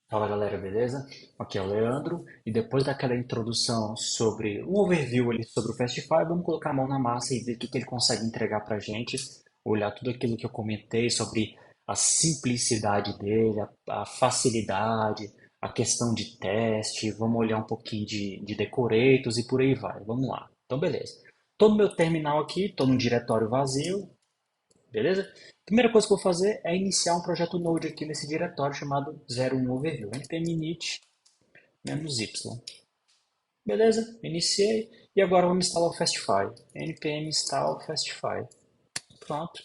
Fala galera, beleza? Aqui é o Leandro e depois daquela introdução sobre um overview ali sobre o Fastify, vamos colocar a mão na massa e ver o que ele consegue entregar pra gente, olhar tudo aquilo que eu comentei sobre a simplicidade dele, a facilidade, a questão de teste, vamos olhar um pouquinho de decoratos e por aí vai. Vamos lá. Então, beleza. Tô no meu terminal aqui, tô num diretório vazio, beleza? Primeira coisa que eu vou fazer é iniciar um projeto Node aqui nesse diretório chamado 01 Overview, npm init -y. Beleza? Iniciei. E agora vamos instalar o Fastify. npm install Fastify. Pronto.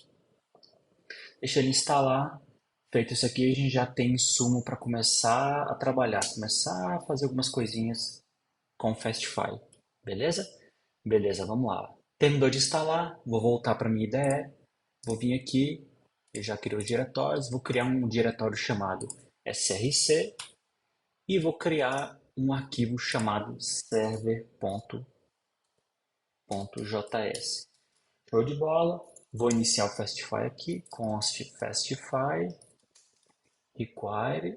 Deixa ele instalar. Feito isso aqui, a gente já tem insumo para começar a trabalhar, começar a fazer algumas coisinhas com o Fastify. Beleza? Beleza, vamos lá. Terminou de instalar, vou voltar para minha IDE. Vou vir aqui, eu já criei os diretórios, vou criar um diretório chamado src e vou criar um arquivo chamado server.js. Show de bola. Vou iniciar o Fastify aqui, const Fastify require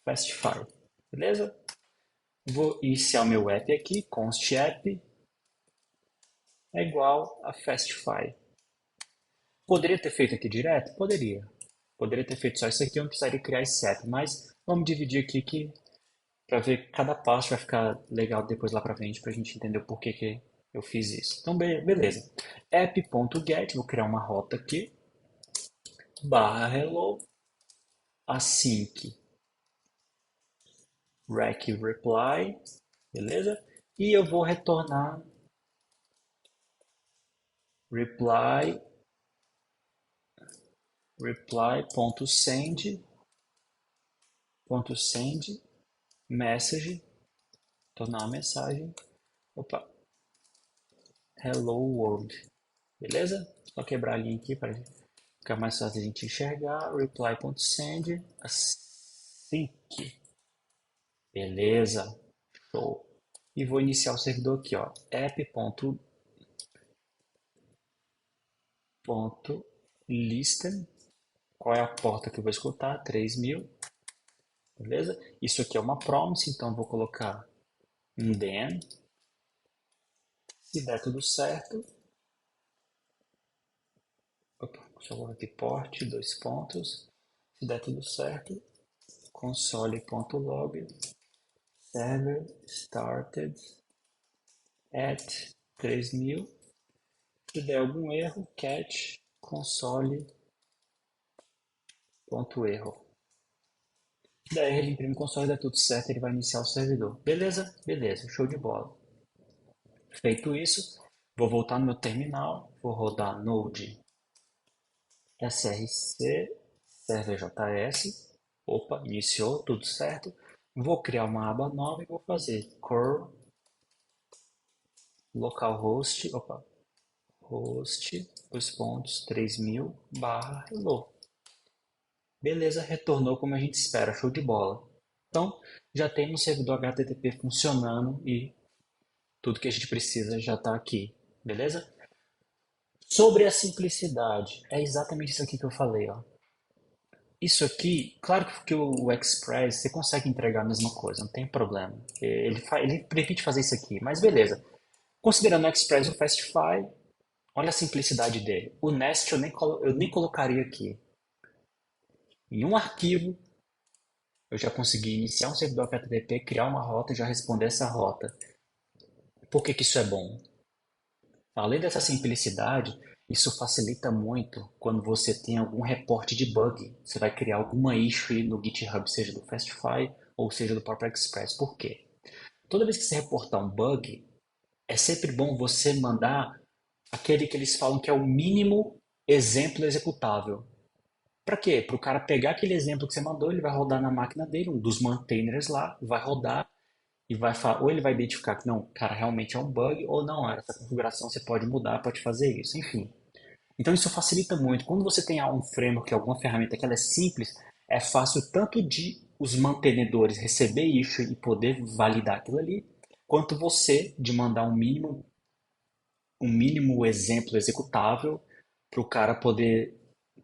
Fastify. Beleza? Vou iniciar o meu app aqui, const app é igual a Fastify. Poderia ter feito aqui direto? Poderia. Poderia ter feito só isso aqui, eu não precisaria criar esse app, mas vamos dividir aqui que para ver cada passo vai ficar legal depois lá para frente para a gente entender o porquê que eu fiz isso. Então, beleza. App.get, vou criar uma rota aqui, barra hello, async rec reply, beleza? E eu vou retornar reply reply.send message, tornar uma mensagem, opa, hello world, beleza? Só quebrar a linha aqui para ficar mais fácil a gente enxergar. Reply.send async, beleza? Show. E vou iniciar o servidor aqui, ó, app.listen. Qual é a porta que eu vou escutar? 3000, beleza? Isso aqui é uma promise, então vou colocar um then. Se der tudo certo, opa, deixa eu colocar aqui port, dois pontos. Se der tudo certo, console.log server started at 3000. Se der algum erro, cat console.erro. Daí ele imprime o console, dá tudo certo, ele vai iniciar o servidor. Beleza? Beleza, show de bola. Feito isso, vou voltar no meu terminal, vou rodar node src serverjs. Opa, iniciou, tudo certo. Vou criar uma aba nova e vou fazer curl localhost, opa, host, dois pontos, 3000 barra hello. Beleza, retornou como a gente espera, show de bola. Então, já temos o servidor HTTP funcionando e tudo que a gente precisa já está aqui, beleza? Sobre a simplicidade, é exatamente isso aqui que eu falei, ó. Isso aqui, claro que o Express você consegue entregar a mesma coisa, não tem problema. Ele permite fazer isso aqui, mas beleza. Considerando o Express e o Fastify, olha a simplicidade dele. O Nest eu nem colocaria aqui. Em um arquivo, eu já consegui iniciar um servidor HTTP, criar uma rota e já responder essa rota. Por que que isso é bom? Além dessa simplicidade, isso facilita muito quando você tem algum reporte de bug. Você vai criar alguma issue no GitHub, seja do Fastify ou seja do próprio Express. Por quê? Toda vez que você reportar um bug, é sempre bom você mandar aquele que eles falam que é o mínimo exemplo executável. Para quê? Para o cara pegar aquele exemplo que você mandou, ele vai rodar na máquina dele, um dos maintainers lá, vai rodar e vai falar, ou ele vai identificar que não, cara, realmente é um bug, ou não, essa configuração você pode mudar, pode fazer isso, enfim. Então isso facilita muito. Quando você tem um framework, alguma ferramenta que ela é simples, é fácil tanto de os mantenedores receber isso e poder validar aquilo ali, quanto você de mandar um mínimo exemplo executável para o cara poder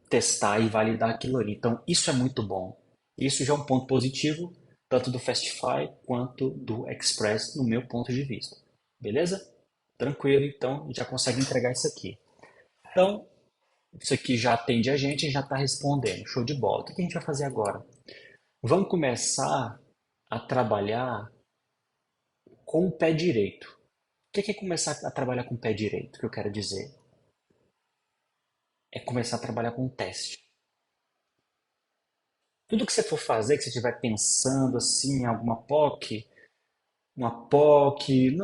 testar e validar aquilo ali. Então isso é muito bom. Isso já é um ponto positivo, tanto do Fastify quanto do Express, no meu ponto de vista. Beleza? Tranquilo, então já consegue entregar isso aqui. Então, isso aqui já atende a gente e já está respondendo. Show de bola. O que a gente vai fazer agora? Vamos começar a trabalhar com o pé direito. O que é começar a trabalhar com o pé direito? O que eu quero dizer é começar a trabalhar com o teste. Tudo que você for fazer, que você estiver pensando assim, em alguma POC, uma POC,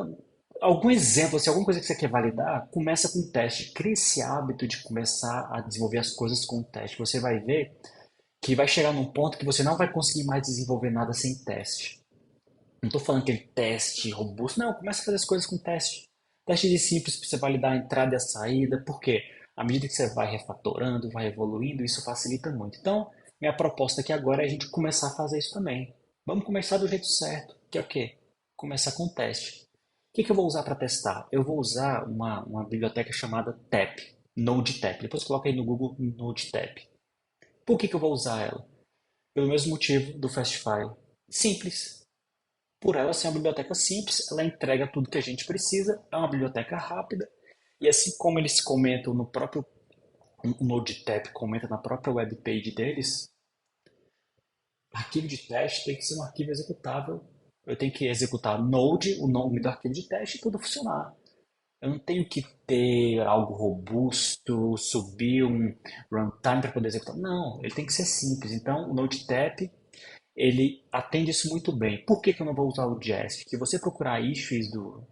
algum exemplo, assim, alguma coisa que você quer validar, começa com o teste. Crie esse hábito de começar a desenvolver as coisas com o teste. Você vai ver que vai chegar num ponto que você não vai conseguir mais desenvolver nada sem teste. Não estou falando aquele teste robusto, não, começa a fazer as coisas com teste. Teste de simples para você validar a entrada e a saída, porque à medida que você vai refatorando, vai evoluindo, isso facilita muito. Então, minha proposta aqui agora é a gente começar a fazer isso também. Vamos começar do jeito certo, que é o quê? Começar com teste. O que eu vou usar para testar? Eu vou usar uma biblioteca chamada TAP, NodeTap. Depois coloca aí no Google NodeTap. Por que eu vou usar ela? Pelo mesmo motivo do Fastify. Simples. Por ela ser uma biblioteca simples, ela entrega tudo que a gente precisa, é uma biblioteca rápida, e assim como eles comentam no próprio o NodeTap comenta na própria webpage deles, arquivo de teste tem que ser um arquivo executável. Eu tenho que executar Node, o nome do arquivo de teste e tudo funcionar. Eu não tenho que ter algo robusto, subir um runtime para poder executar. Não, ele tem que ser simples. Então, o NodeTap ele atende isso muito bem. Por que eu não vou usar o Jest? Se você procurar issues no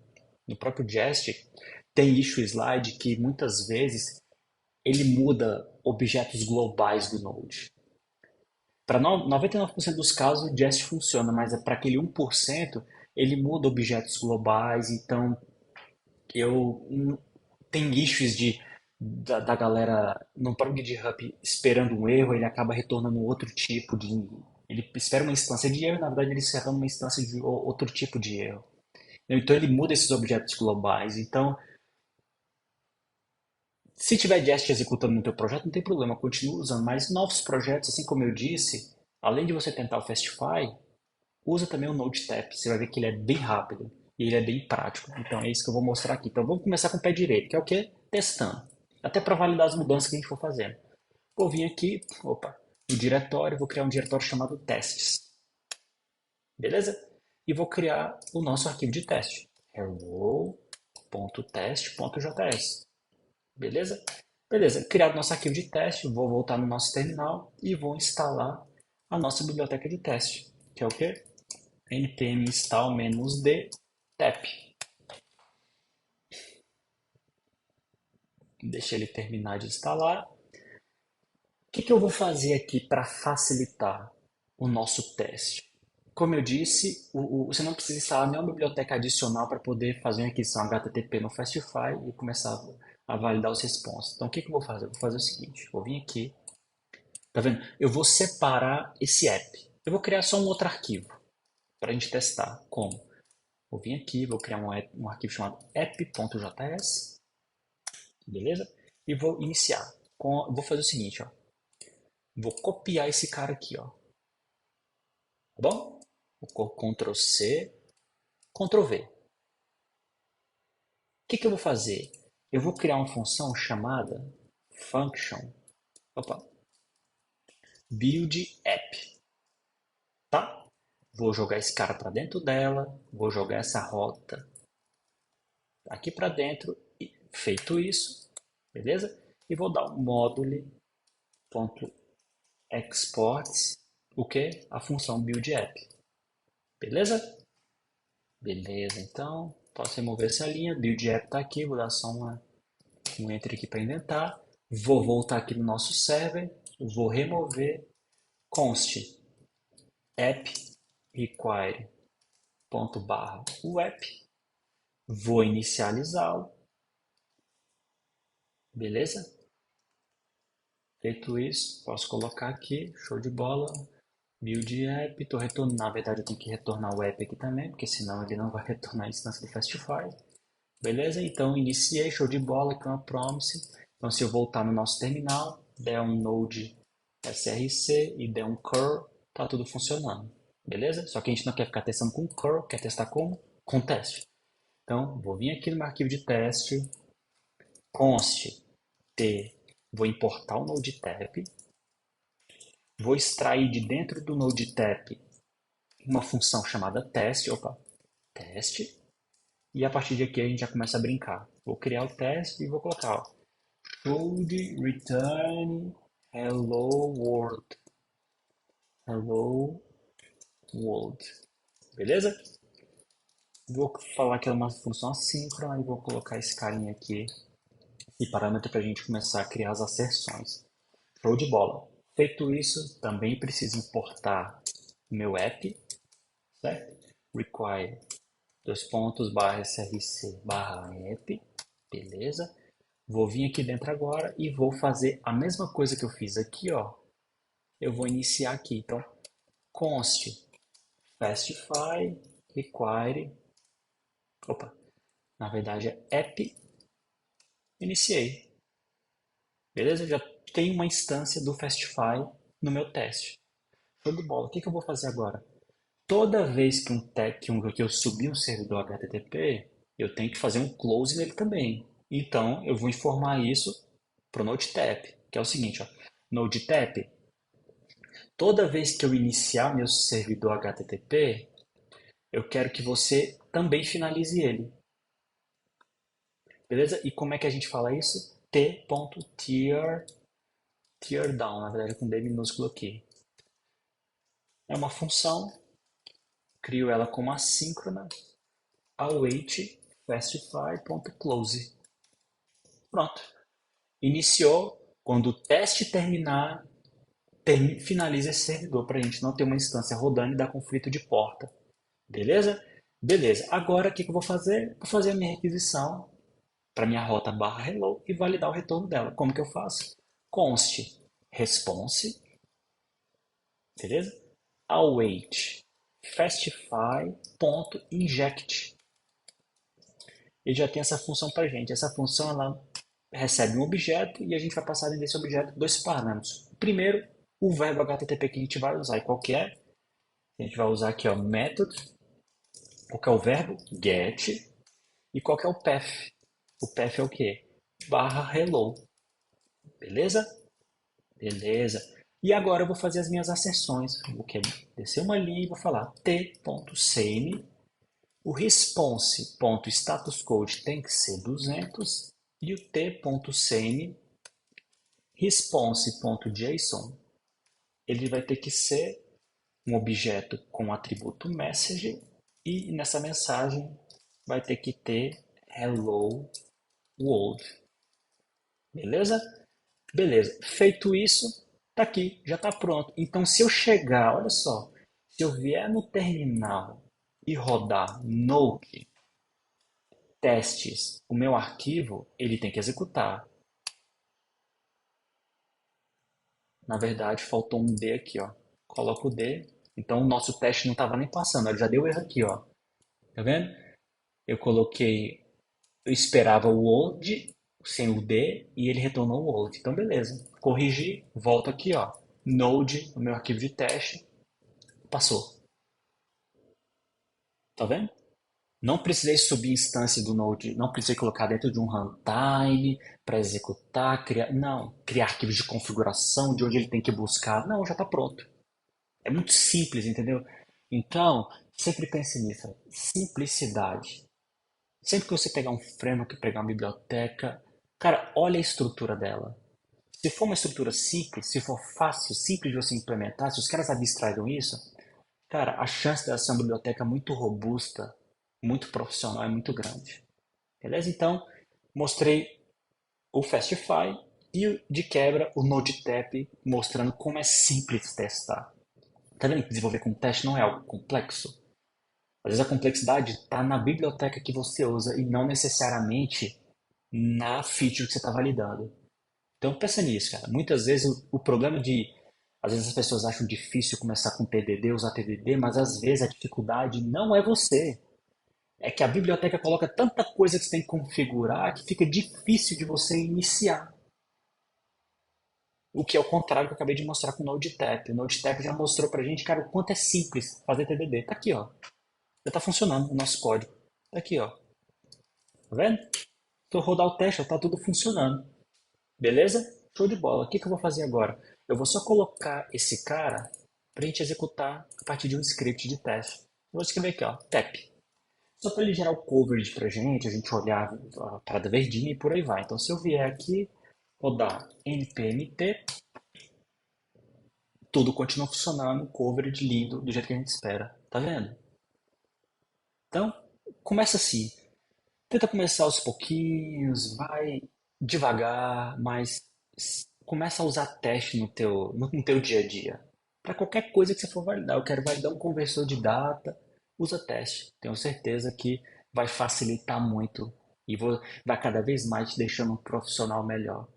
próprio Jest, tem issue slide que muitas vezes ele muda objetos globais do Node. Para 99% dos casos, o Jest funciona, mas é para aquele 1% ele muda objetos globais. Então, eu tem issues da galera no próprio GitHub esperando um erro, ele acaba retornando outro tipo de. Ele espera uma instância de erro, na verdade ele espera uma instância de outro tipo de erro. Então ele muda esses objetos globais. Então, se tiver Jest executando no teu projeto, não tem problema, continua usando. Mas novos projetos, assim como eu disse, além de você tentar o Fastify, usa também o NodeTap. Você vai ver que ele é bem rápido e ele é bem prático. Então é isso que eu vou mostrar aqui. Então vamos começar com o pé direito, que é o quê? Testando. Até para validar as mudanças que a gente for fazendo. Vou vir aqui, opa, no diretório, vou criar um diretório chamado testes. Beleza? E vou criar o nosso arquivo de teste. hello.test.js. Beleza? Beleza, criado nosso arquivo de teste, vou voltar no nosso terminal e vou instalar a nossa biblioteca de teste, que é o quê? npm install-d tap. Deixa ele terminar de instalar. O que eu vou fazer aqui para facilitar o nosso teste? Como eu disse, você não precisa instalar nenhuma biblioteca adicional para poder fazer uma requisição HTTP no Fastify e começar a validar os responses. Então, o que eu vou fazer? Eu vou fazer o seguinte, vou vir aqui, tá vendo? Eu vou separar esse app. Eu vou criar só um outro arquivo para a gente testar. Como? Vou vir aqui, vou criar um arquivo chamado app.js, beleza? E vou iniciar. Vou fazer o seguinte, ó. Vou copiar esse cara aqui, ó. Tá bom? Vou Ctrl C, Ctrl V. O que eu vou fazer? Eu vou criar uma função chamada function, opa, build app, tá? Vou jogar esse cara para dentro dela, vou jogar essa rota aqui para dentro e feito isso, beleza? E vou dar um módulo.exports, o que? A função build app, beleza? Beleza, então posso remover essa linha, build app está aqui, vou dar só um enter aqui para indentar, vou voltar aqui no nosso server, vou remover const app require ponto barra web, vou inicializá-lo, beleza? Feito isso, posso colocar aqui, show de bola, build app, estou retornando, na verdade eu tenho que retornar o app aqui também, porque senão ele não vai retornar a instância do Fastify. Beleza? Então iniciei, show de bola, aqui é uma promise. Então se eu voltar no nosso terminal, der um node src e der um curl, tá tudo funcionando, beleza? Só que a gente não quer ficar testando com curl, quer testar como? Com teste. Então, vou vir aqui no meu arquivo de teste, const t, vou importar o NodeTap, vou extrair de dentro do NodeTap uma função chamada teste, teste, e a partir de aqui a gente já começa a brincar. Vou criar o teste e vou colocar, ó, should return hello world. Hello world. Beleza? Vou falar que é uma função assíncrona e vou colocar esse carinha aqui, esse parâmetro para a gente começar a criar as asserções. Show de bola. Feito isso, também preciso importar o meu app, certo? Require, dois pontos, barra src, barra app, beleza? Vou vir aqui dentro agora e vou fazer a mesma coisa que eu fiz aqui, ó. Eu vou iniciar aqui, então, const fastify require, opa, na verdade é app, iniciei, beleza? Já tem uma instância do fastify no meu teste. Show de bola. O que que eu vou fazer agora? Toda vez que que eu subir um servidor HTTP, eu tenho que fazer um close nele também. Então, eu vou informar isso para o NodeTap, que é o seguinte, ó, NodeTap, toda vez que eu iniciar meu servidor HTTP, eu quero que você também finalize ele. Beleza? E como é que a gente fala isso? Teardown, na verdade com D minúsculo aqui. É uma função, crio ela como assíncrona, await fastify.close. Pronto. Iniciou. Quando o teste terminar, finaliza esse servidor para a gente não ter uma instância rodando e dar conflito de porta. Beleza? Beleza. Agora o que eu vou fazer? Vou fazer a minha requisição para minha rota barra hello e validar o retorno dela. Como que eu faço? Const response, beleza? Await fastify.inject. Ele já tem essa função para a gente. Essa função ela recebe um objeto e a gente vai passar dentro desse objeto dois parâmetros. Primeiro, o verbo HTTP que a gente vai usar. E qual que é? A gente vai usar aqui, ó, method. Qual que é o verbo? Get. E qual que é o path? O path é o quê? Barra hello. Beleza? Beleza. E agora eu vou fazer as minhas asserções. Vou descer uma linha e vou falar t.same. O response.statuscode tem que ser 200 e o t.same response.json ele vai ter que ser um objeto com o atributo message e nessa mensagem vai ter que ter hello world. Beleza? Beleza. Feito isso, tá aqui, já tá pronto. Então se eu chegar, olha só, se eu vier no terminal e rodar node testes, o meu arquivo, ele tem que executar. Na verdade, faltou um D aqui, ó. Coloco o D. Então, o nosso teste não estava nem passando. Ele já deu erro aqui, ó. Tá vendo? Eu coloquei... Eu esperava o old sem o D e ele retornou o old. Então, beleza. Corrigi, volto aqui, ó. Node, o meu arquivo de teste. Passou. Tá vendo? Não precisei subir instância do Node, não precisei colocar dentro de um runtime para executar, criar, não, criar arquivos de configuração de onde ele tem que buscar. Não, já está pronto. É muito simples, entendeu? Então, sempre pense nisso. Simplicidade. Sempre que você pegar um framework, pegar uma biblioteca, cara, olha a estrutura dela. Se for uma estrutura simples, se for fácil, simples de você implementar, se os caras abstraíram isso, cara, a chance dela ser uma biblioteca muito robusta, muito profissional é muito grande. Beleza? Então, mostrei o Fastify e de quebra o NodeTap mostrando como é simples testar. Tá vendo que desenvolver com teste não é algo complexo? Às vezes a complexidade está na biblioteca que você usa e não necessariamente na feature que você está validando. Então pensa nisso, cara. Muitas vezes o problema de... Às vezes as pessoas acham difícil começar com TDD, usar TDD, mas às vezes a dificuldade não é você. É que a biblioteca coloca tanta coisa que você tem que configurar que fica difícil de você iniciar. O que é o contrário que eu acabei de mostrar com o NodeTap. O NodeTap já mostrou pra gente, cara, o quanto é simples fazer TDD. Tá aqui, ó. Já tá funcionando o nosso código. Tá aqui, ó. Tá vendo? Se eu rodar o teste, ó, tá tudo funcionando. Beleza? Show de bola. O que que eu vou fazer agora? Eu vou só colocar esse cara pra gente executar a partir de um script de teste. Eu vou escrever aqui, ó, tap. Só para ele gerar o coverage pra gente, a gente olhar a parada verdinha e por aí vai. Então, se eu vier aqui, rodar npmt, tudo continua funcionando, coverage lindo, do jeito que a gente espera. Tá vendo? Então, começa assim. Tenta começar aos pouquinhos, vai devagar, mas começa a usar teste no teu dia a dia. Para qualquer coisa que você for validar. Eu quero validar um conversor de data, usa teste. Tenho certeza que vai facilitar muito e vai cada vez mais te deixando um profissional melhor.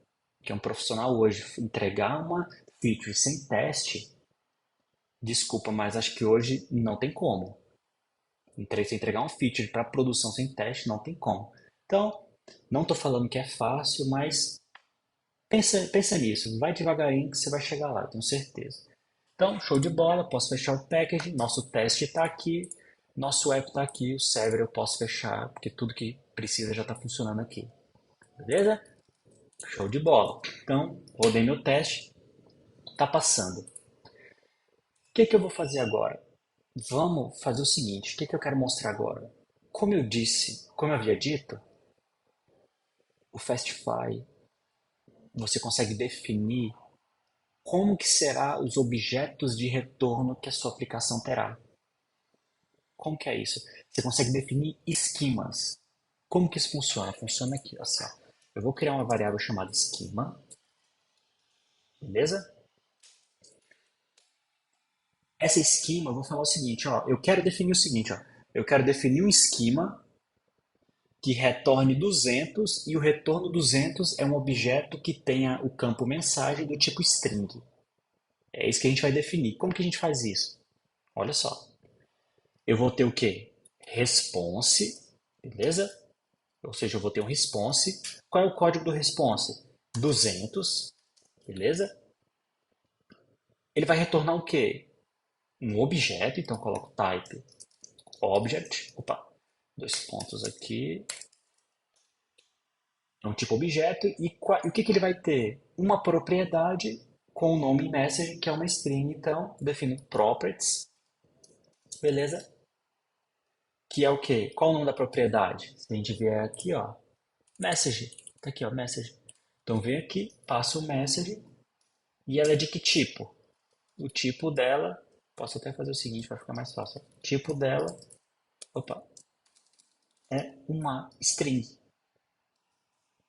Que é um profissional hoje, entregar uma feature sem teste, desculpa, mas acho que hoje não tem como. Se entregar um feature para produção sem teste, não tem como. Então, não estou falando que é fácil, mas pensa nisso. Vai devagarinho que você vai chegar lá, tenho certeza. Então, show de bola, posso fechar o package, nosso teste está aqui, nosso app está aqui, o server eu posso fechar, porque tudo que precisa já está funcionando aqui. Beleza? Show de bola. Então, rodei meu teste, está passando. O que que eu vou fazer agora? Vamos fazer o seguinte, o que que eu quero mostrar agora? Como eu havia dito, o Fastify, você consegue definir como que será os objetos de retorno que a sua aplicação terá. Como que é isso? Você consegue definir esquemas. Como que isso funciona? Funciona aqui, ó, assim, ó. Eu vou criar uma variável chamada esquema, beleza? Essa esquema, eu vou falar o seguinte, ó, eu quero definir o seguinte, ó, eu quero definir um esquema que retorne 200 e o retorno 200 é um objeto que tenha o campo mensagem do tipo string. É isso que a gente vai definir. Como que a gente faz isso? Olha só. Eu vou ter o quê? Response, beleza? Ou seja, eu vou ter um response. Qual é o código do response? 200, beleza? Ele vai retornar o quê? Um objeto, então eu coloco type object. Opa, dois pontos aqui. É um tipo objeto. E o que que ele vai ter? Uma propriedade com o nome message, que é uma string. Então, defino properties, beleza? Que é o quê? Qual o nome da propriedade? Se a gente vier aqui, ó, message. Tá aqui, ó, message. Então vem aqui, passa o message e ela é de que tipo? O tipo dela, posso até fazer o seguinte para ficar mais fácil. O tipo dela, opa, é uma string.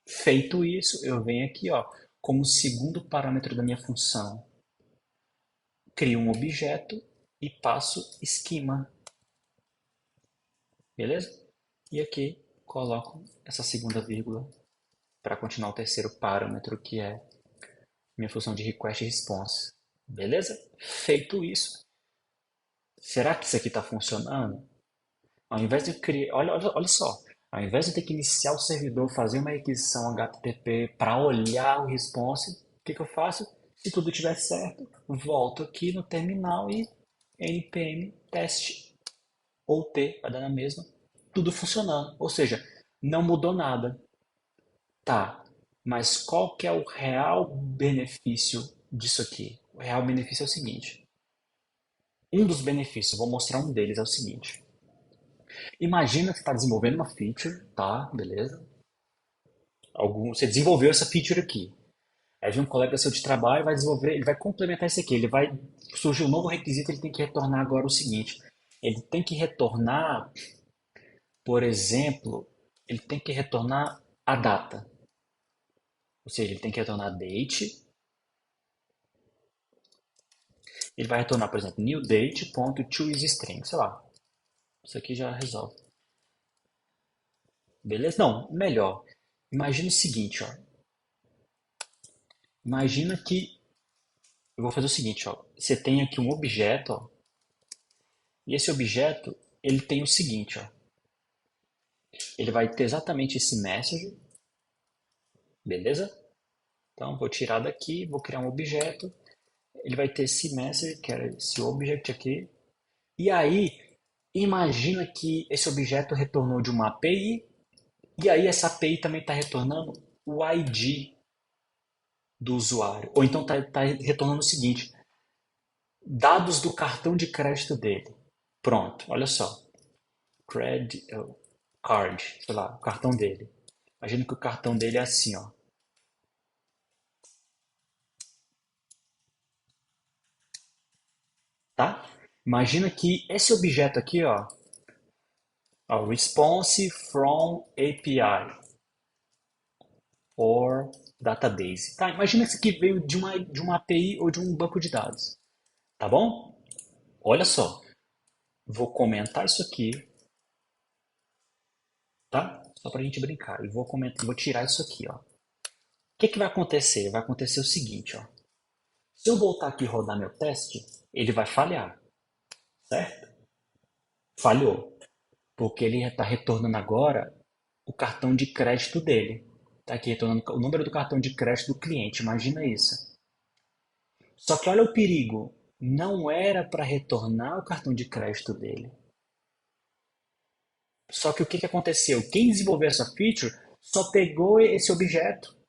Feito isso, eu venho aqui, ó, como segundo parâmetro da minha função, crio um objeto e passo esquema, beleza? E aqui coloco essa segunda vírgula para continuar o terceiro parâmetro, que é minha função de request e response. Beleza? Feito isso, será que isso aqui está funcionando? Ao invés de criar, olha só, ao invés de ter que iniciar o servidor, fazer uma requisição HTTP para olhar o response, o que que eu faço? Se tudo estiver certo, volto aqui no terminal e npm teste ou t, vai dar na mesma, tudo funcionando. Ou seja, não mudou nada. Tá, mas qual que é o real benefício disso aqui? O real benefício é o seguinte. Um dos benefícios, vou mostrar um deles, é o seguinte. Imagina que você está desenvolvendo uma feature, tá? Beleza? Você desenvolveu essa feature aqui. Aí vem um colega seu de trabalho, vai desenvolver, ele vai complementar isso aqui. Ele vai surgir um novo requisito, ele tem que retornar agora o seguinte. Ele tem que retornar, por exemplo, ele tem que retornar a data. Ou seja, ele tem que retornar date. Ele vai retornar, por exemplo, new date.toIsString, sei lá. Isso aqui já resolve. Beleza? Não, melhor. Imagina o seguinte, ó. Imagina que eu vou fazer o seguinte, ó. Você tem aqui um objeto, ó, e esse objeto, ele tem o seguinte, ó. Ele vai ter exatamente esse message, beleza? Então, vou tirar daqui, vou criar um objeto. Ele vai ter esse message, que era esse object aqui. E aí, imagina que esse objeto retornou de uma API, e aí essa API também está retornando o ID do usuário. Ou então está retornando o seguinte, dados do cartão de crédito dele. Pronto, olha só. Card, sei lá, o cartão dele. Imagina que o cartão dele é assim, ó. Tá? Imagina que esse objeto aqui, ó, response from API or database. Tá? Imagina que isso aqui veio de uma API ou de um banco de dados. Tá bom? Olha só, vou comentar isso aqui, tá? Só pra gente brincar. E vou comentar, vou tirar isso aqui, ó. O que vai acontecer? Vai acontecer o seguinte, ó. Se eu voltar aqui e rodar meu teste, ele vai falhar, certo? Falhou, porque ele está retornando agora o cartão de crédito dele. Está aqui retornando o número do cartão de crédito do cliente, imagina isso. Só que olha o perigo, não era para retornar o cartão de crédito dele. Só que o que aconteceu? Quem desenvolveu essa feature só pegou esse objeto,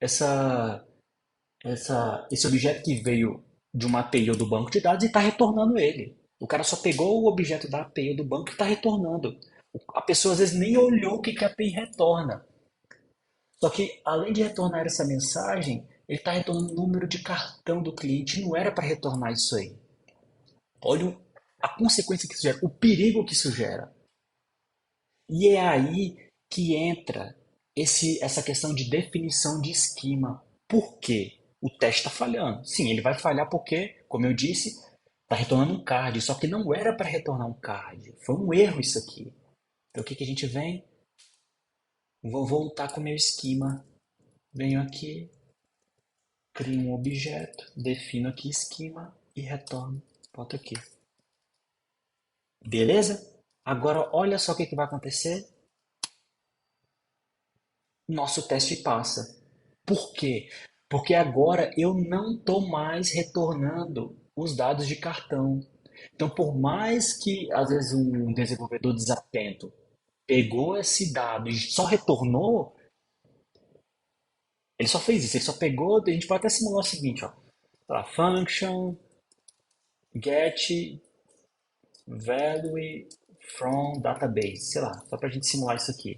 essa, esse objeto que veio de uma API ou do banco de dados e está retornando ele. O cara só pegou o objeto da API ou do banco e está retornando. A pessoa às vezes nem olhou o que a API retorna. Só que, além de retornar essa mensagem, ele está retornando o número de cartão do cliente. Não era para retornar isso aí. Olha a consequência que isso gera, o perigo que isso gera. E é aí que entra essa questão de definição de esquema. Por quê? O teste está falhando. Sim, ele vai falhar porque, como eu disse, está retornando um card. Só que não era para retornar um card. Foi um erro isso aqui. Então o que a gente vem? Vou voltar com o meu esquema. Venho aqui, crio um objeto, defino aqui esquema e retorno. Boto aqui. Beleza? Agora olha só o que vai acontecer. Nosso teste passa. Por quê? Porque agora eu não estou mais retornando os dados de cartão. Então, por mais que às vezes um desenvolvedor desatento pegou esse dado e só retornou, ele só fez isso, ele só pegou, a gente pode até simular o seguinte, ó, tá, function get value from database, sei lá, só para a gente simular isso aqui.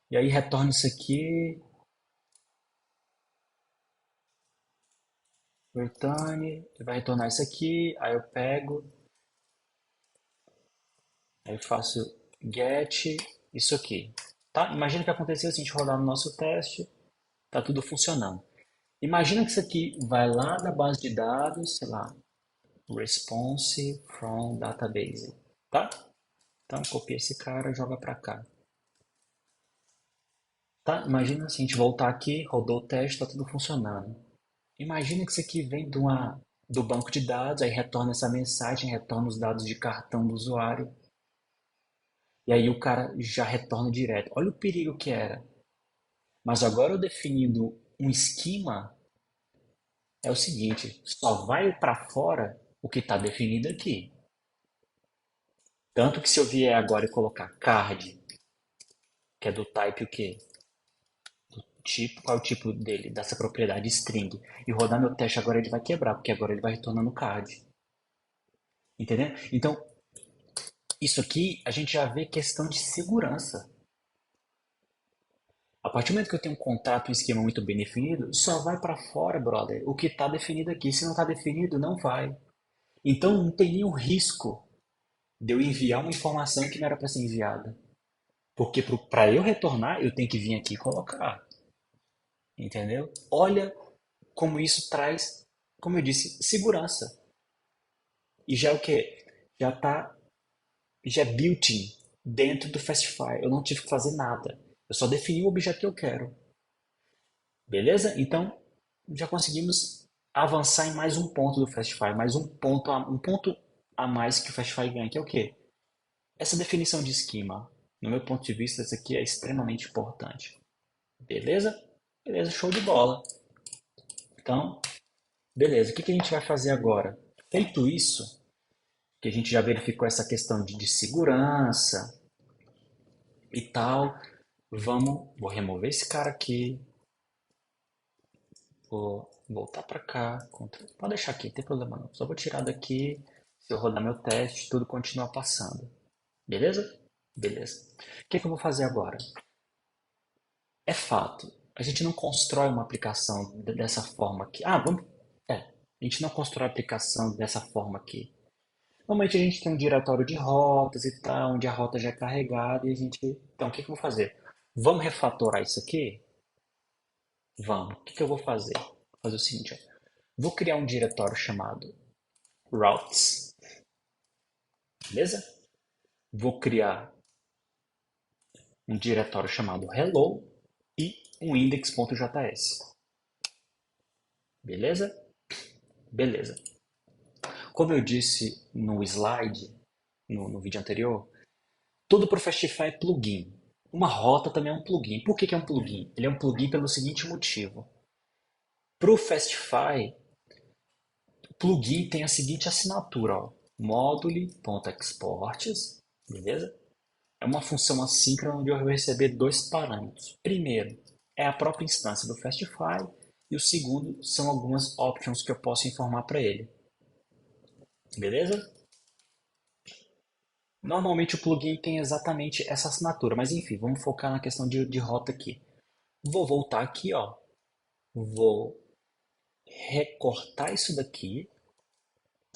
E aí retorna isso aqui, return, ele vai retornar isso aqui, aí eu pego, aí eu faço get isso aqui. Tá? Imagina que aconteceu se a gente rodar no nosso teste, tá tudo funcionando. Imagina que isso aqui vai lá da base de dados, sei lá, response from database, tá? Então copia esse cara, joga para cá. Tá? Imagina se a gente voltar aqui, rodou o teste, tá tudo funcionando. Imagina que isso aqui vem do banco de dados, aí retorna essa mensagem, retorna os dados de cartão do usuário, e aí o cara já retorna direto. Olha o perigo que era. Mas agora eu definindo um esquema, é o seguinte, só vai para fora o que está definido aqui. Tanto que se eu vier agora e colocar card, que é do type o quê? Tipo, qual é o tipo dele, dessa propriedade string, e rodar meu teste agora ele vai quebrar, porque agora ele vai retornando card. Entendeu? Então, isso aqui a gente já vê questão de segurança. A partir do momento que eu tenho um contrato, um esquema muito bem definido, só vai para fora, brother, o que está definido aqui. Se não está definido, não vai. Então não tem nenhum risco de eu enviar uma informação que não era para ser enviada. Porque para eu retornar, eu tenho que vir aqui e colocar. Entendeu? Olha como isso traz, como eu disse, segurança. E já é o que? Já tá, já é built-in dentro do Fastify. Eu não tive que fazer nada. Eu só defini o objeto que eu quero. Beleza? Então, já conseguimos avançar em mais um ponto do Fastify, mais um ponto a mais que o Fastify ganha, que é o quê? Essa definição de esquema. No meu ponto de vista, isso aqui é extremamente importante. Beleza? Beleza, show de bola. Então, beleza. O que a gente vai fazer agora? Feito isso, que a gente já verificou essa questão de segurança e tal, vou remover esse cara aqui, vou voltar para cá, pode deixar aqui, não tem problema não. Só vou tirar daqui, se eu rodar meu teste, tudo continua passando. Beleza? Beleza. O que eu vou fazer agora? É fato, a gente não constrói uma aplicação dessa forma aqui. A gente não constrói a aplicação dessa forma aqui. Normalmente a gente tem um diretório de rotas e tal, onde a rota já é carregada e a gente. Então, o que eu vou fazer? Vamos refatorar isso aqui? Vamos. O que eu vou fazer? Vou fazer o seguinte, ó. Vou criar um diretório chamado routes, beleza? Vou criar um diretório chamado hello e um index.js, beleza? Beleza. Como eu disse no slide, no vídeo anterior, tudo para o Fastify é plugin. Uma rota também é um plugin. Por que é um plugin? Ele é um plugin pelo seguinte motivo. Para o Fastify, o plugin tem a seguinte assinatura, ó, module.exports, beleza? É uma função assíncrona onde eu vou receber dois parâmetros. Primeiro, é a própria instância do Fastify e o segundo são algumas options que eu posso informar para ele. Beleza? Normalmente o plugin tem exatamente essa assinatura, mas enfim, vamos focar na questão de rota aqui. Vou voltar aqui, ó. Vou recortar isso daqui,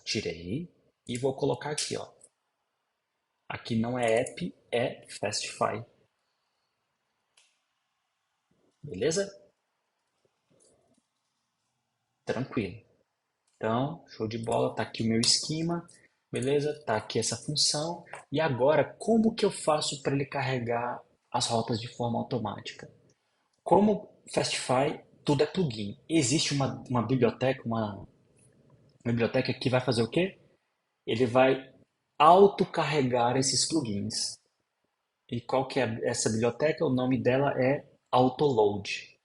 tirei, e vou colocar aqui, ó. Aqui não é app, é Fastify. Beleza? Tranquilo. Então, show de bola, tá aqui o meu esquema, beleza? Tá aqui essa função. E agora, como que eu faço para ele carregar as rotas de forma automática? Como Fastify, tudo é plugin. Existe uma biblioteca, uma biblioteca que vai fazer o quê? Ele vai autocarregar esses plugins. E qual que é essa biblioteca? O nome dela é Autoload.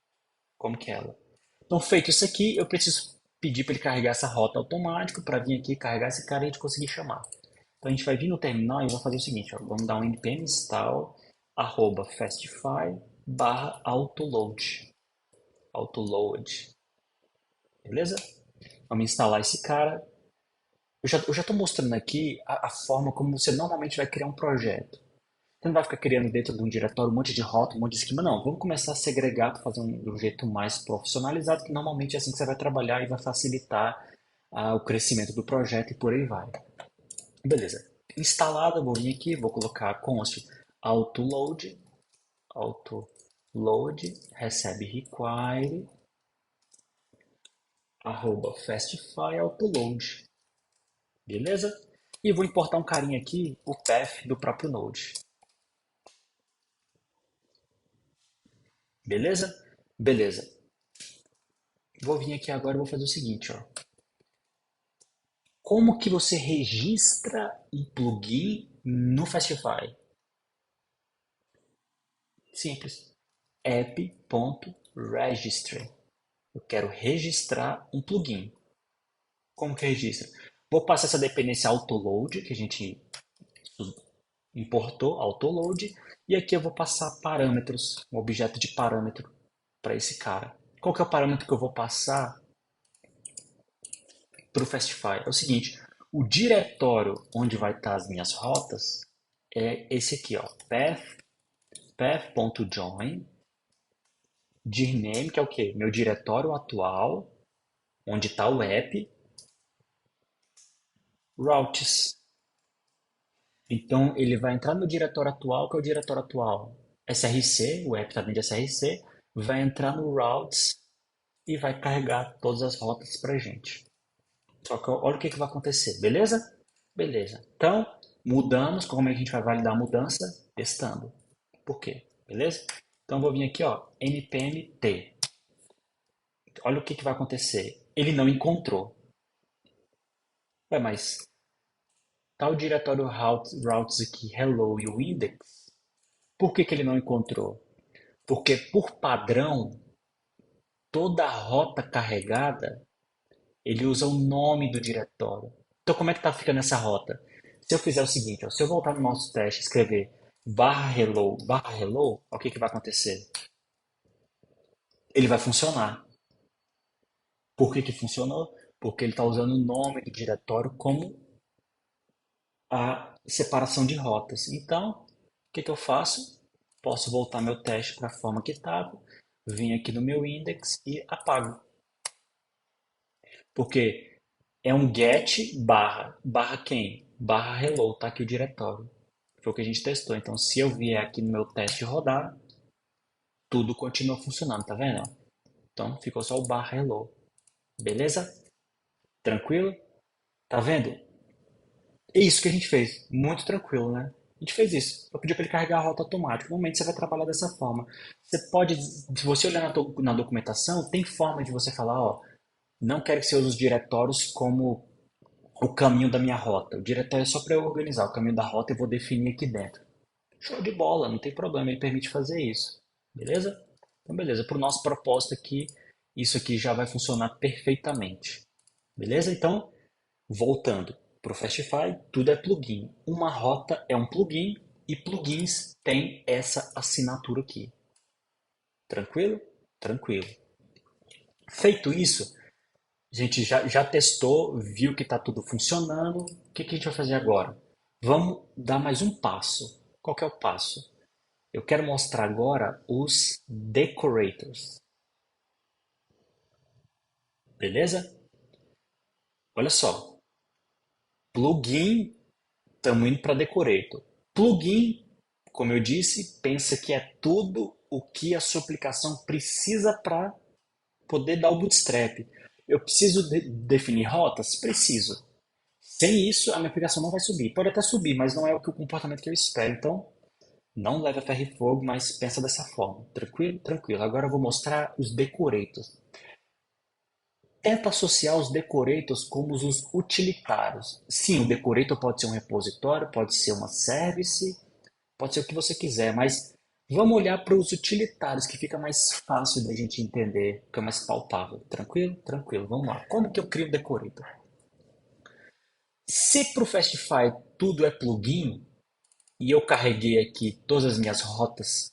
Como que é ela? Então, feito isso aqui, eu preciso pedir para ele carregar essa rota automática para vir aqui carregar esse cara e a gente conseguir chamar. Então, a gente vai vir no terminal e vai fazer o seguinte, ó, vamos dar um npm install @fastify autoload. Autoload. Beleza? Vamos instalar esse cara. Eu já estou mostrando aqui a forma como você normalmente vai criar um projeto. Você não vai ficar criando dentro de um diretório um monte de rota, um monte de esquema, não. Vamos começar a segregar para fazer de um jeito mais profissionalizado, que normalmente é assim que você vai trabalhar e vai facilitar o crescimento do projeto e por aí vai. Beleza. Instalado, vou vir aqui, vou colocar const autoload, autoload, recebe require, @fastify autoload. Beleza? E vou importar um carinha aqui, o path do próprio Node. Beleza? Beleza. Vou vir aqui agora e vou fazer o seguinte, ó. Como que você registra um plugin no Fastify? Simples. app.registry. Eu quero registrar um plugin. Como que registra? Vou passar essa dependência autoload, que a gente importou, autoload, e aqui eu vou passar parâmetros, um objeto de parâmetro para esse cara. Qual que é o parâmetro que eu vou passar para o Fastify? É o seguinte, o diretório onde vai estar as minhas rotas é esse aqui, ó, path.join, dirname, que é o quê? Meu diretório atual, onde está o app, routes. Então, ele vai entrar no diretório atual, que é o diretório atual SRC, o app está dentro de SRC, vai entrar no routes e vai carregar todas as rotas para a gente. Só que olha o que vai acontecer, beleza? Beleza. Então, mudamos. Como é que a gente vai validar a mudança? Testando. Por quê? Beleza? Então, vou vir aqui, ó, npm-t. Olha o que vai acontecer. Ele não encontrou. Ué, mas tá o diretório routes aqui, hello e o index. Por que ele não encontrou? Porque, por padrão, toda rota carregada, ele usa o nome do diretório. Então, como é que tá ficando essa rota? Se eu fizer o seguinte, ó, se eu voltar no nosso teste e escrever barra hello, o que que vai acontecer? Ele vai funcionar. Por que que funcionou? Porque ele está usando o nome do diretório como a separação de rotas. Então, o que que eu faço? Posso voltar meu teste para a forma que estava, vim aqui no meu index e apago. Porque é um get barra quem? Barra hello, tá aqui o diretório. Foi o que a gente testou. Então, se eu vier aqui no meu teste rodar, tudo continua funcionando, tá vendo? Então, ficou só o barra hello. Beleza? Tranquilo? Tá vendo? É isso que a gente fez. Muito tranquilo, né? A gente fez isso. Eu pedi para ele carregar a rota automática. Normalmente você vai trabalhar dessa forma. Você pode, se você olhar na documentação, tem forma de você falar, ó, não quero que você use os diretórios como o caminho da minha rota. O diretório é só para eu organizar o caminho da rota e vou definir aqui dentro. Show de bola, não tem problema, ele permite fazer isso. Beleza? Então, beleza. Para o nosso propósito aqui, isso aqui já vai funcionar perfeitamente. Beleza? Então, voltando para o Fastify, tudo é plugin. Uma rota é um plugin e plugins têm essa assinatura aqui. Tranquilo? Tranquilo. Feito isso, a gente já testou, viu que está tudo funcionando. O que, que a gente vai fazer agora? Vamos dar mais um passo. Qual que é o passo? Eu quero mostrar agora os decorators. Beleza? Olha só. Plugin, estamos indo para decorator. Plugin, como eu disse, pensa que é tudo o que a sua aplicação precisa para poder dar o bootstrap. Eu preciso definir rotas? Preciso. Sem isso, a minha aplicação não vai subir. Pode até subir, mas não é o comportamento que eu espero. Então, não leve a ferro e fogo, mas pensa dessa forma. Tranquilo? Tranquilo. Agora eu vou mostrar os decorators. Tenta associar os decorators como os utilitários. Sim, o decorator pode ser um repositório, pode ser uma service, pode ser o que você quiser, mas vamos olhar para os utilitários, que fica mais fácil da gente entender, fica mais palpável. Tranquilo? Tranquilo. Vamos lá. Como que eu crio um decorator? Se para o Fastify tudo é plugin, e eu carreguei aqui todas as minhas rotas,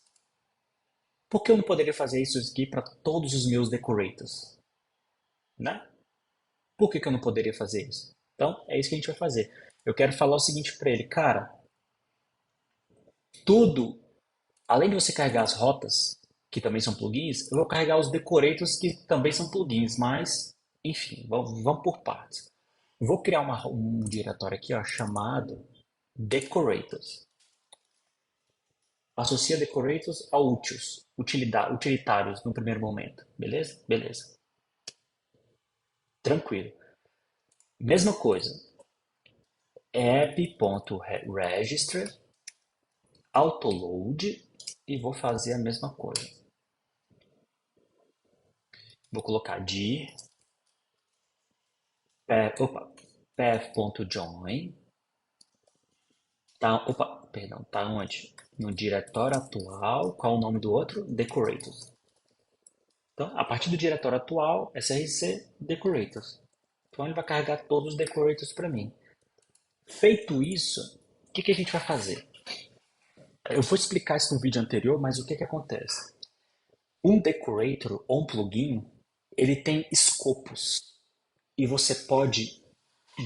por que eu não poderia fazer isso aqui para todos os meus decorators? Né? Por que que eu não poderia fazer isso? Então, é isso que a gente vai fazer. Eu quero falar o seguinte para ele, cara, tudo, além de você carregar as rotas, que também são plugins, eu vou carregar os decorators, que também são plugins, mas, enfim, vamos por partes. Vou criar um diretório aqui, ó, chamado decorators. Associa decorators a úteis, utilitários no primeiro momento. Beleza? Beleza. Tranquilo. Mesma coisa. app.register, autoload e vou fazer a mesma coisa. Vou colocar dir path.join. Tá, opa, perdão, tá onde? No diretório atual. Qual é o nome do outro? Decorators. Então, a partir do diretório atual, src decorators. Então ele vai carregar todos os decorators para mim. Feito isso, o que que a gente vai fazer? Eu vou explicar isso no vídeo anterior, mas o que que acontece? Um decorator ou um plugin, ele tem escopos e você pode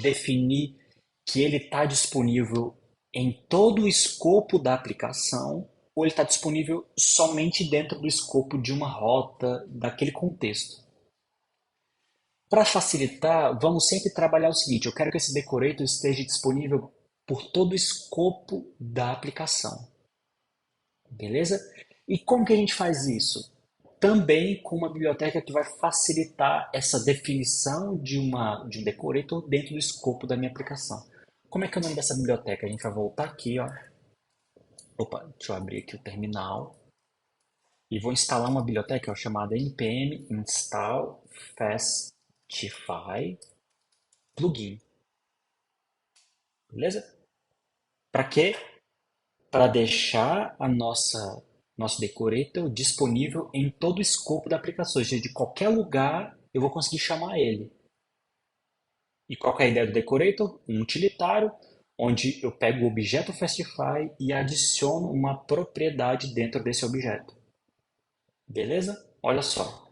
definir que ele está disponível em todo o escopo da aplicação ou ele está disponível somente dentro do escopo de uma rota, daquele contexto. Para facilitar, vamos sempre trabalhar o seguinte: eu quero que esse decorator esteja disponível por todo o escopo da aplicação. Beleza? E como que a gente faz isso? Também com uma biblioteca que vai facilitar essa definição de um decorator dentro do escopo da minha aplicação. Como é que é o nome dessa biblioteca? A gente vai voltar aqui, ó. Opa, deixa eu abrir aqui o terminal. E vou instalar uma biblioteca ó, chamada npm install fastify plugin. Beleza? Para quê? Para deixar a nossa nosso decorator disponível em todo o escopo da aplicação, ou seja, de qualquer lugar eu vou conseguir chamar ele. E qual que é a ideia do decorator? Um utilitário, onde eu pego o objeto Fastify e adiciono uma propriedade dentro desse objeto. Beleza? Olha só.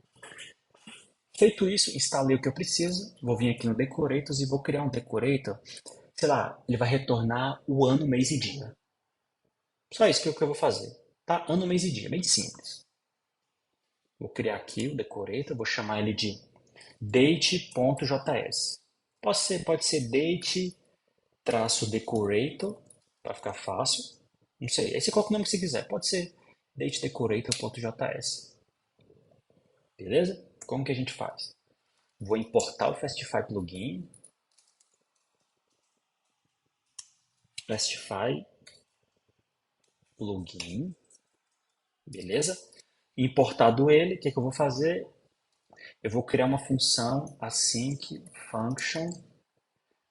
Feito isso, instalei o que eu preciso, vou vir aqui no Decorators e vou criar um decorator. Sei lá, ele vai retornar o ano, mês e dia. Só isso que eu vou fazer. Tá? Ano, mês e dia, bem simples. Vou criar aqui o decorator, vou chamar ele de date.js. Pode ser date-decorator, para ficar fácil. Não sei, aí você coloca o nome que você quiser. Pode ser datedecorator.js. Beleza? Como que a gente faz? Vou importar o Fastify plugin. Fastify plugin. Beleza? Importado ele, o que eu vou fazer? Eu vou criar uma função async function.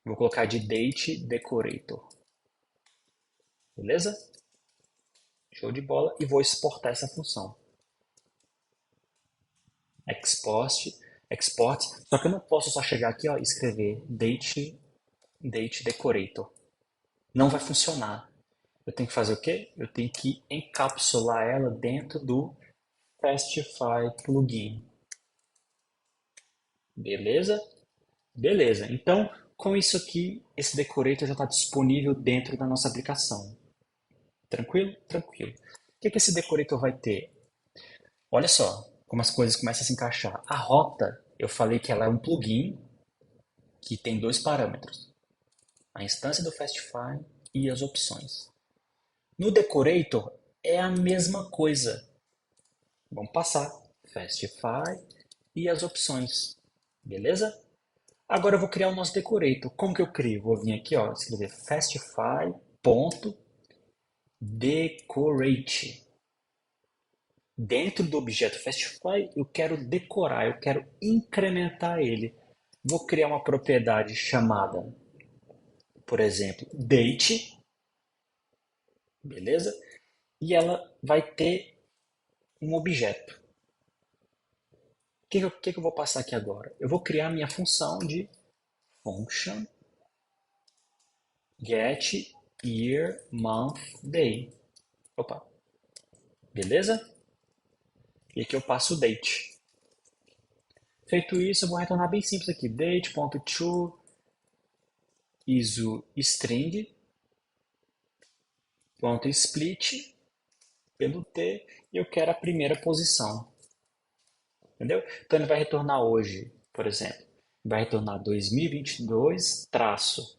Vou colocar de date decorator. Beleza? Show de bola. E vou exportar essa função. Export. Só que eu não posso só chegar aqui ó, e escrever date decorator. Não vai funcionar. Eu tenho que fazer o quê? Eu tenho que encapsular ela dentro do Fastify plugin. Beleza? Beleza. Então, com isso aqui, esse decorator já está disponível dentro da nossa aplicação. Tranquilo? Tranquilo. O que esse decorator vai ter? Olha só como as coisas começam a se encaixar. A rota, eu falei que ela é um plugin que tem dois parâmetros. A instância do Fastify e as opções. No decorator, é a mesma coisa. Vamos passar. Fastify e as opções. Beleza? Agora eu vou criar o nosso decorator. Como que eu crio? Vou vir aqui, ó, escrever fastify.decorate. Dentro do objeto Fastify, eu quero decorar, eu quero incrementar ele. Vou criar uma propriedade chamada, por exemplo, date, beleza? E ela vai ter um objeto. O que eu vou passar aqui agora? Eu vou criar minha função de function get year, month, day. Opa, beleza? E aqui eu passo o date. Feito isso, eu vou retornar bem simples aqui. Date.to isoString .split pelo T e eu quero a primeira posição. Entendeu? Então ele vai retornar hoje, por exemplo. Vai retornar 2022, traço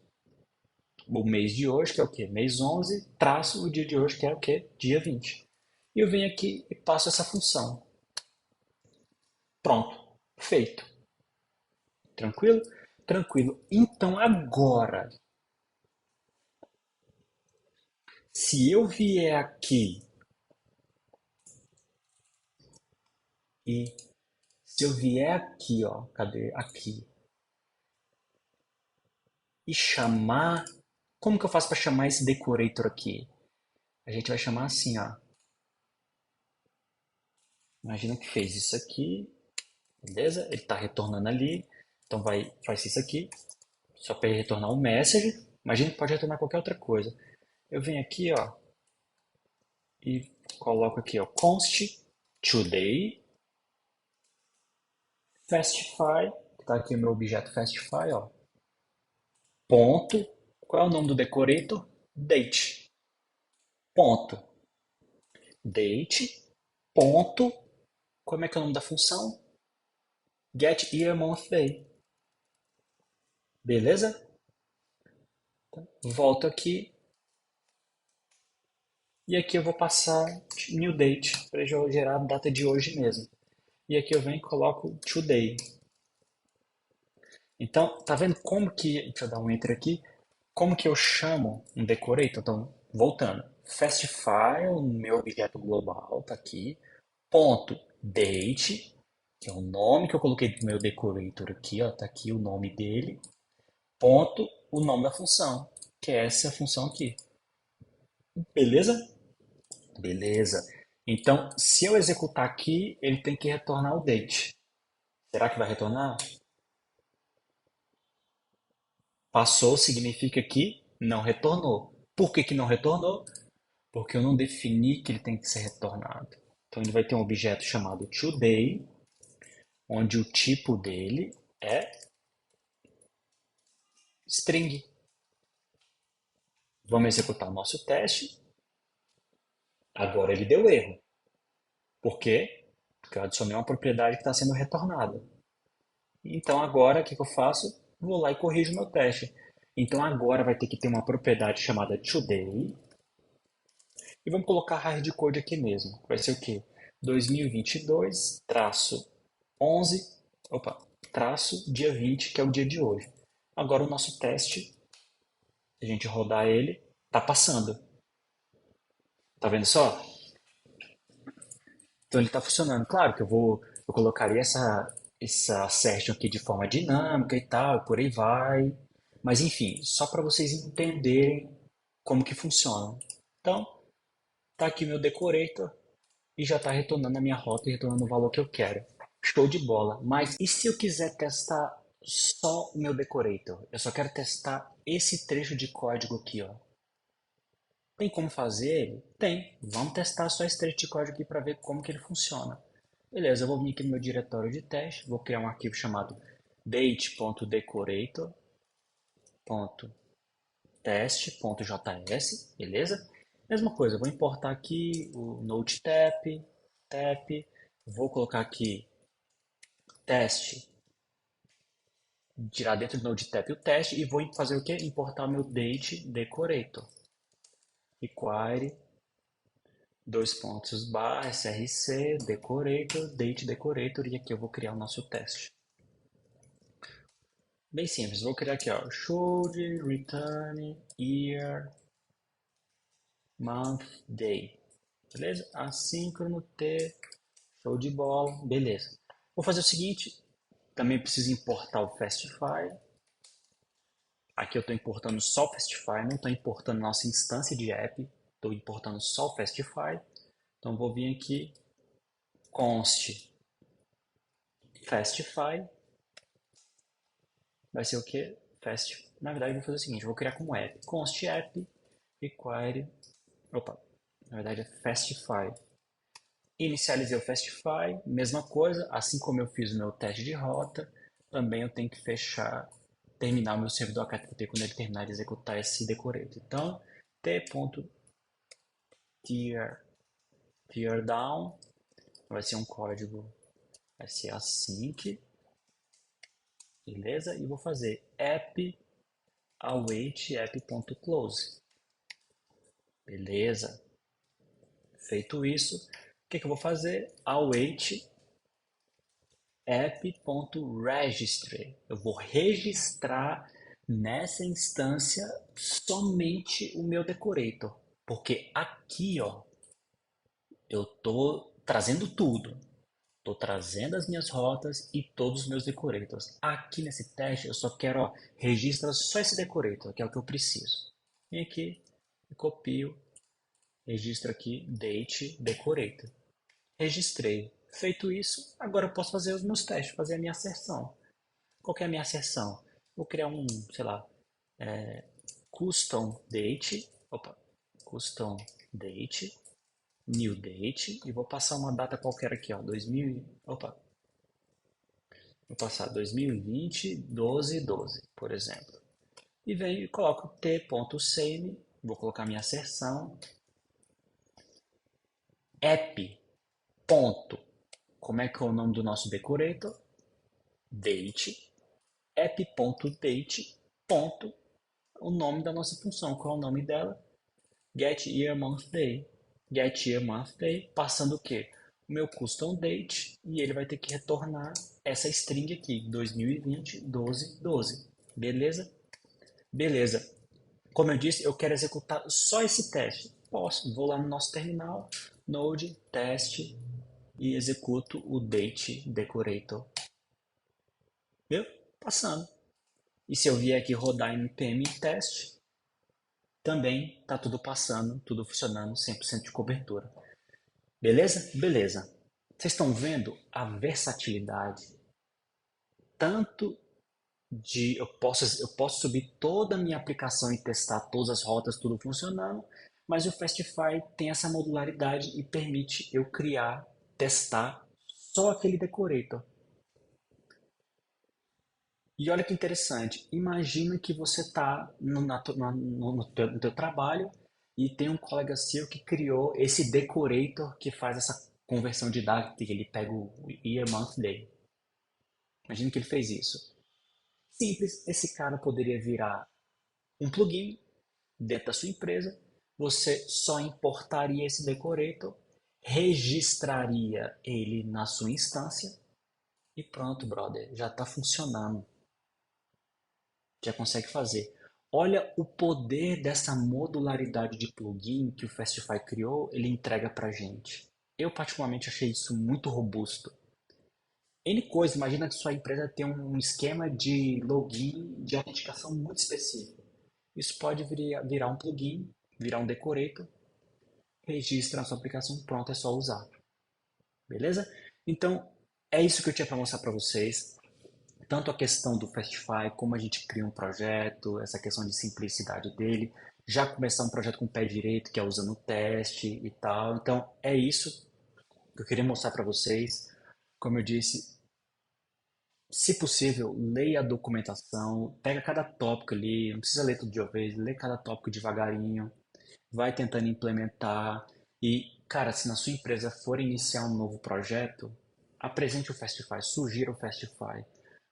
o mês de hoje, que é o quê? Mês 11, traço o dia de hoje, que é o quê? Dia 20. E eu venho aqui e passo essa função. Pronto. Feito. Tranquilo? Tranquilo. Então agora, se eu vier aqui e se eu vier aqui, ó, cadê? Aqui. E chamar. Como que eu faço para chamar esse decorator aqui? A gente vai chamar assim, ó. Imagina que fez isso aqui, beleza? Ele está retornando ali. Então faz isso aqui. Só para ele retornar um message. Imagina que pode retornar qualquer outra coisa. Eu venho aqui, ó, e coloco aqui, ó, const today fastify, que está aqui o meu objeto fastify, ó. Ponto. Qual é o nome do decorator? Date. Ponto. Date. Ponto. Como é que é o nome da função? Get year, month, day. Beleza? Volto aqui e aqui eu vou passar new date para gerar a data de hoje mesmo. E aqui eu venho e coloco today. Então, tá vendo como que, deixa eu dar um enter aqui, como que eu chamo um decorator? Então, voltando, Fastify, o meu objeto global, tá aqui, ponto date, que é o nome que eu coloquei do meu decorator aqui, ó, tá aqui o nome dele, ponto, o nome da função, que é essa função aqui. Beleza? Beleza. Então, se eu executar aqui, ele tem que retornar o date. Será que vai retornar? Passou significa que não retornou. Por que que não retornou? Porque eu não defini que ele tem que ser retornado. Então ele vai ter um objeto chamado today, onde o tipo dele é string. Vamos executar o nosso teste. Agora ele deu erro. Por quê? Porque eu adicionei uma propriedade que está sendo retornada. Então agora o que eu faço? Vou lá e corrijo meu teste. Então agora vai ter que ter uma propriedade chamada today. E vamos colocar hardcode aqui mesmo. Vai ser o quê? 2022 traço 11, opa, traço dia 20, que é o dia de hoje. Agora o nosso teste, se a gente rodar ele, tá passando. Tá vendo só? Então ele está funcionando. Claro que eu colocaria essa assertion aqui de forma dinâmica e tal, por aí vai. Mas enfim, só para vocês entenderem como que funciona. Então, tá aqui meu decorator e já está retornando a minha rota e retornando o valor que eu quero. Show de bola. Mas e se eu quiser testar só o meu decorator? Eu só quero testar esse trecho de código aqui, ó. Tem como fazer ele? Tem. Vamos testar só esse trecho de código aqui para ver como que ele funciona. Beleza, eu vou vir aqui no meu diretório de teste, vou criar um arquivo chamado date.decorator.test.js, beleza? Mesma coisa, eu vou importar aqui o Node vou colocar aqui teste, tirar dentro do Node o teste e vou fazer o que? Importar meu date decorator. Require dois pontos barra src decorator date decorator e aqui eu vou criar o nosso teste. Bem simples, vou criar aqui, ó, should return year month day, beleza? Assíncrono t, show de bola, beleza. Vou fazer o seguinte, também preciso importar o Fastify. Aqui eu estou importando só o Fastify, não estou importando nossa instância de app, estou importando só o Fastify. Então vou vir aqui, const Fastify, vai ser o que? Fast. Na verdade, eu vou fazer o seguinte: eu vou criar como app. Const app require. Opa, na verdade é Fastify. Inicializei o Fastify, mesma coisa, assim como eu fiz o meu teste de rota, também eu tenho que fechar, terminar o meu servidor HTTP quando ele terminar de executar esse decorator. Então, t.teardown vai ser um código, vai ser async, beleza? E vou fazer app await app.close. Beleza. Feito isso, o que eu vou fazer? Await app.registry. Eu vou registrar nessa instância somente o meu decorator. Porque aqui, ó, eu tô trazendo tudo. Estou trazendo as minhas rotas e todos os meus decorators. Aqui nesse teste eu só quero, ó, registra só esse decorator, que é o que eu preciso. Vem aqui, copio, registro aqui, date, decorator. Registrei. Feito isso, agora eu posso fazer os meus testes, fazer a minha asserção. Qual que é a minha asserção? Vou criar um, sei lá, custom date, opa, custom date, new date, e vou passar uma data qualquer aqui, ó, 2000, opa, vou passar 2020, 12, por exemplo. E venho e coloco t.same, vou colocar minha asserção, app, ponto, como é que é o nome do nosso decorator? Date, app.date, ponto, o nome da nossa função. Qual é o nome dela? Get year month day. Get year month day, passando o quê? O meu custom date e ele vai ter que retornar essa string aqui, 2020, 12. Beleza? Beleza. Como eu disse, eu quero executar só esse teste. Posso, vou lá no nosso terminal, node, teste e executo o date decorator. Viu? Passando. E se eu vier aqui rodar npm teste, também está tudo passando, tudo funcionando, 100% de cobertura. Beleza? Beleza. Vocês estão vendo a versatilidade tanto de eu posso subir toda a minha aplicação e testar todas as rotas, tudo funcionando, mas o Fastify tem essa modularidade e permite eu criar, testar só aquele decorator. E olha que interessante, imagina que você está no teu trabalho e tem um colega seu que criou esse decorator que faz essa conversão de dados, que ele pega o year, month, day. Imagina que ele fez isso. Simples, esse cara poderia virar um plugin dentro da sua empresa, você só importaria esse decorator, registraria ele na sua instância e pronto, brother, já está funcionando, já consegue fazer. Olha o poder dessa modularidade de plugin que o Fastify criou, ele entrega para gente. Eu particularmente achei isso muito robusto. N coisa, imagina que sua empresa tem um esquema de login de autenticação muito específico. Isso pode virar um plugin, virar um decorator, registra na sua aplicação, pronto, é só usar. Beleza? Então, é isso que eu tinha para mostrar para vocês. Tanto a questão do Fastify, como a gente cria um projeto, essa questão de simplicidade dele. Já começar um projeto com o pé direito, que é usando o teste e tal. Então, é isso que eu queria mostrar para vocês. Como eu disse, se possível, leia a documentação, pega cada tópico ali, não precisa ler tudo de uma vez, lê cada tópico devagarinho, vai tentando implementar e, cara, se na sua empresa for iniciar um novo projeto, apresente o Fastify, sugira o Fastify,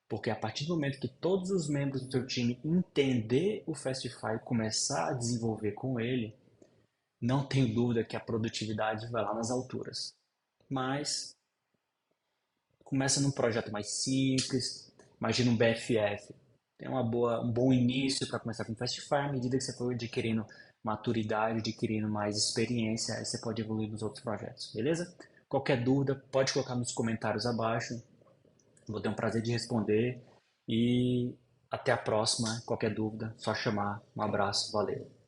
porque a partir do momento que todos os membros do seu time entender o Fastify e começar a desenvolver com ele, não tenho dúvida que a produtividade vai lá nas alturas. Mas começa num projeto mais simples, imagina um BFF. Tem um bom início para começar com o Fastify, à medida que você for adquirindo maturidade, adquirindo mais experiência, aí você pode evoluir nos outros projetos, beleza? Qualquer dúvida, pode colocar nos comentários abaixo, vou ter um prazer de responder e até a próxima. Qualquer dúvida, só chamar. Um abraço, valeu!